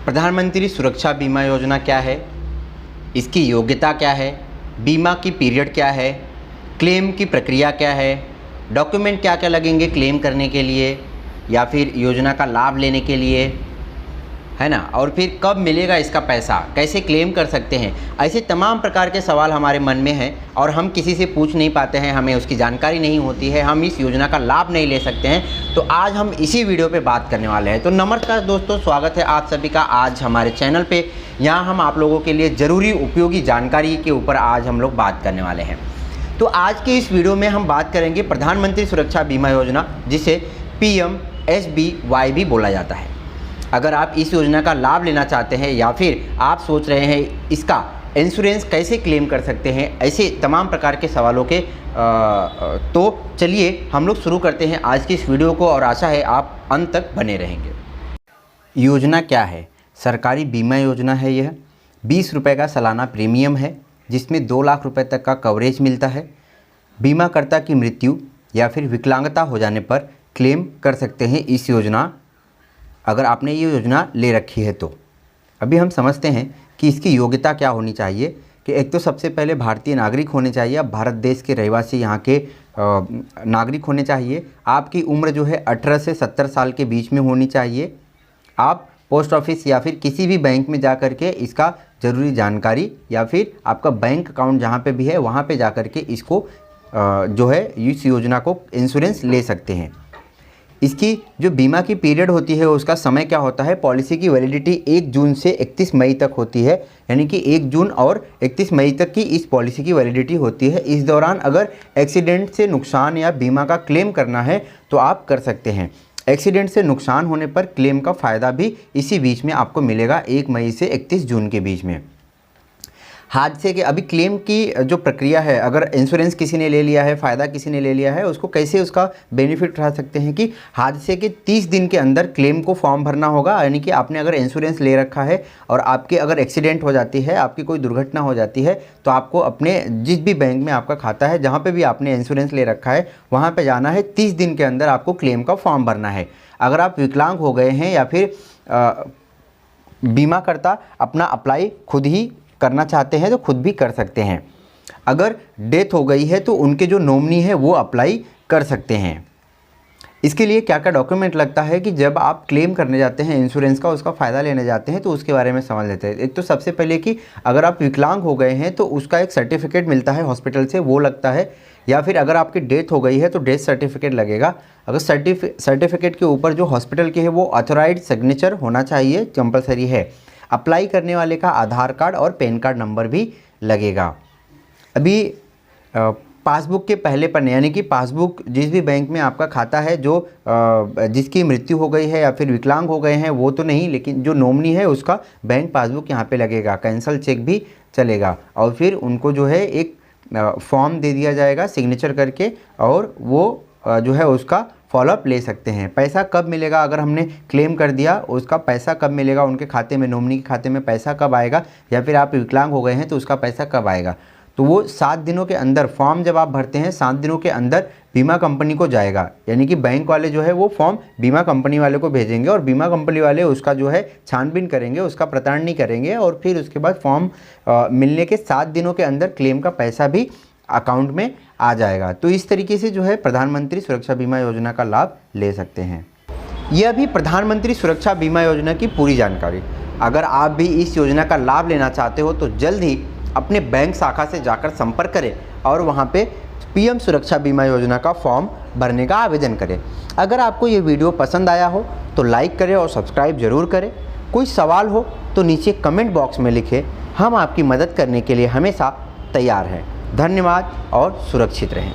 प्रधानमंत्री सुरक्षा बीमा योजना क्या है, इसकी योग्यता क्या है, बीमा की पीरियड क्या है, क्लेम की प्रक्रिया क्या है, डॉक्यूमेंट क्या क्या लगेंगे क्लेम करने के लिए या फिर योजना का लाभ लेने के लिए, है ना, और फिर कब मिलेगा इसका पैसा, कैसे क्लेम कर सकते हैं। ऐसे तमाम प्रकार के सवाल हमारे मन में हैं और हम किसी से पूछ नहीं पाते हैं, हमें उसकी जानकारी नहीं होती है, हम इस योजना का लाभ नहीं ले सकते हैं। तो आज हम इसी वीडियो पे बात करने वाले हैं। तो नमस्कार दोस्तों, स्वागत है आप सभी का आज हमारे चैनल पे। यहाँ हम आप लोगों के लिए ज़रूरी उपयोगी जानकारी के ऊपर आज हम लोग बात करने वाले हैं। तो आज के इस वीडियो में हम बात करेंगे प्रधानमंत्री सुरक्षा बीमा योजना, जिसे PMSBY भी बोला जाता है। अगर आप इस योजना का लाभ लेना चाहते हैं या फिर आप सोच रहे हैं इसका इंश्योरेंस कैसे क्लेम कर सकते हैं, ऐसे तमाम प्रकार के सवालों के तो चलिए हम लोग शुरू करते हैं आज की इस वीडियो को और आशा है आप अंत तक बने रहेंगे। योजना क्या है? सरकारी बीमा योजना है। यह 20 रुपये का सालाना प्रीमियम है, जिसमें 2 लाख रुपए तक का कवरेज मिलता है। बीमाकर्ता की मृत्यु या फिर विकलांगता हो जाने पर क्लेम कर सकते हैं इस योजना, अगर आपने ये योजना ले रखी है तो। अभी हम समझते हैं कि इसकी योग्यता क्या होनी चाहिए। कि एक तो सबसे पहले भारतीय नागरिक होने चाहिए, आप भारत देश के रहवासी यहाँ के नागरिक होने चाहिए। आपकी उम्र जो है 18 से 70 साल के बीच में होनी चाहिए। आप पोस्ट ऑफिस या फिर किसी भी बैंक में जा कर के इसका ज़रूरी जानकारी या फिर आपका बैंक अकाउंट जहाँ पे भी है वहाँ पे जा कर के इसको जो है इस योजना को इंश्योरेंस ले सकते हैं। इसकी जो बीमा की पीरियड होती है उसका समय क्या होता है? पॉलिसी की वैलिडिटी 1 जून से 31 मई तक होती है, यानी कि 1 जून और 31 मई तक की इस पॉलिसी की वैलिडिटी होती है। इस दौरान अगर एक्सीडेंट से नुकसान या बीमा का क्लेम करना है तो आप कर सकते हैं। एक्सीडेंट से नुकसान होने पर क्लेम का फ़ायदा भी इसी बीच में आपको मिलेगा, 1 मई से 31 जून के बीच में। हादसे के अभी क्लेम की जो प्रक्रिया है, अगर इंश्योरेंस किसी ने ले लिया है, फ़ायदा किसी ने ले लिया है, उसको कैसे उसका बेनिफिट उठा सकते हैं कि हादसे के 30 दिन के अंदर क्लेम को फॉर्म भरना होगा। यानी कि आपने अगर इंश्योरेंस ले रखा है और आपके अगर एक्सीडेंट हो जाती है, आपकी कोई दुर्घटना हो जाती है, तो आपको अपने जिस भी बैंक में आपका खाता है, जहाँ पर भी आपने इंश्योरेंस ले रखा है, वहाँ पर जाना है। 30 दिन के अंदर आपको क्लेम का फॉर्म भरना है। अगर आप विकलांग हो गए हैं या फिर बीमाकर्ता अपना अप्लाई खुद ही करना चाहते हैं तो खुद भी कर सकते हैं। अगर डेथ हो गई है तो उनके जो नॉमिनी है वो अप्लाई कर सकते हैं। इसके लिए क्या क्या डॉक्यूमेंट लगता है कि जब आप क्लेम करने जाते हैं इंश्योरेंस का, उसका फ़ायदा लेने जाते हैं, तो उसके बारे में समझ लेते हैं। एक तो सबसे पहले कि अगर आप विकलांग हो गए हैं तो उसका एक सर्टिफिकेट मिलता है हॉस्पिटल से, वो लगता है। या फिर अगर आपकी डेथ हो गई है तो डेथ सर्टिफिकेट लगेगा। अगर सर्टिफिकेट के ऊपर जो हॉस्पिटल के है वो ऑथोराइज्ड सिग्नेचर होना चाहिए, कंपलसरी है। अप्लाई करने वाले का आधार कार्ड और पैन कार्ड नंबर भी लगेगा। अभी पासबुक के पहले पन्ने, यानी कि पासबुक जिस भी बैंक में आपका खाता है, जो जिसकी मृत्यु हो गई है या फिर विकलांग हो गए हैं वो तो नहीं, लेकिन जो नॉमिनी है उसका बैंक पासबुक यहाँ पे लगेगा। कैंसल चेक भी चलेगा और फिर उनको जो है एक फॉर्म दे दिया जाएगा सिग्नेचर करके, और वो जो है उसका फॉलोअप ले सकते हैं। पैसा कब मिलेगा? अगर हमने क्लेम कर दिया, उसका पैसा कब मिलेगा उनके खाते में, नॉमिनी के खाते में पैसा कब आएगा, या फिर आप विकलांग हो गए हैं तो उसका पैसा कब आएगा? तो वो 7 दिनों के अंदर, फॉर्म जब आप भरते हैं 7 दिनों के अंदर बीमा कंपनी को जाएगा। यानी कि बैंक वाले जो है वो फॉर्म बीमा कंपनी वाले को भेजेंगे और बीमा कंपनी वाले उसका जो है छानबीन करेंगे, उसका प्रताड़नी करेंगे और फिर उसके बाद फॉर्म मिलने के 7 दिनों के अंदर क्लेम का पैसा भी अकाउंट में आ जाएगा। तो इस तरीके से जो है प्रधानमंत्री सुरक्षा बीमा योजना का लाभ ले सकते हैं। यह भी प्रधानमंत्री सुरक्षा बीमा योजना की पूरी जानकारी। अगर आप भी इस योजना का लाभ लेना चाहते हो तो जल्द ही अपने बैंक शाखा से जाकर संपर्क करें और वहां पे PM सुरक्षा बीमा योजना का फॉर्म भरने का आवेदन करें। अगर आपको ये वीडियो पसंद आया हो तो लाइक करें और सब्सक्राइब ज़रूर करें। कोई सवाल हो तो नीचे कमेंट बॉक्स में लिखें, हम आपकी मदद करने के लिए हमेशा तैयार हैं। धन्यवाद और सुरक्षित रहें।